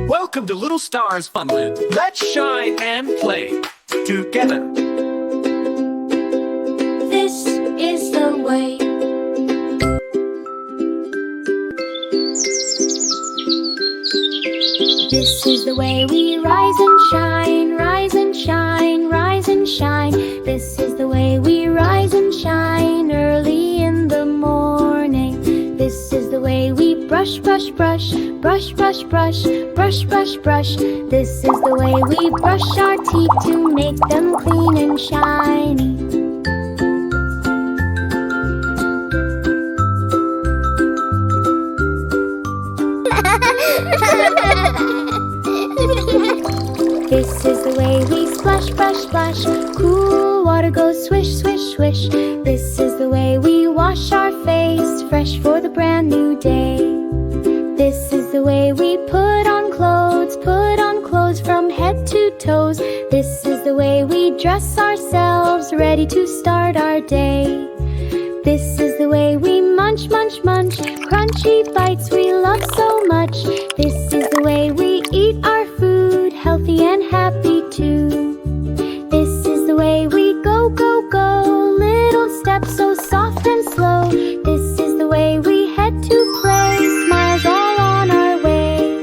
Welcome to Little Stars Funland. Let's shine and play together. This is the way. This is the way we rise and shine, rise and shine, rise and shine. This is the way we rise and shine early in the morning. This is the way we brush, brush, brush, brush, brush, brush, brush, brush, brush. This is the way we brush our teeth to make them clean and shiny. This is the way we splash, splash, splash. Cool water goes swish, swish, swish. This is the way we wash our face, fresh for the brand new day. This is the way we put on clothes from head to toes. This is the way we dress ourselves, ready to start our day. This is the way we munch, munch, munch, crunchy bites we love so much. This is the way we eat our food, healthy and happy too. This is the way we go, go, go, little steps so soft and slow. This is the way we head to play, smiles all on our way.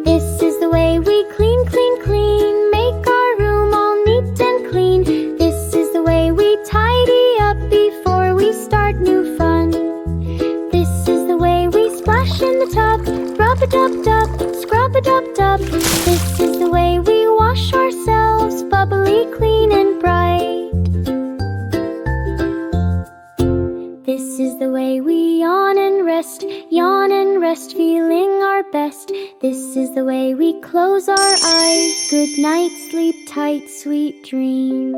This is the way we clean, clean, clean, make our room all neat and clean. This is the way we tidy up before we start new fun. This is the way we splash in the tub, rub-a-dub-dub, scrub-a-dub-dub. This is the way we wash ourselves, bubbly, clean and bright. This is the way we yawn and rest, feeling our best. This is the way we close our eyes. Good night, sleep tight, sweet dreams.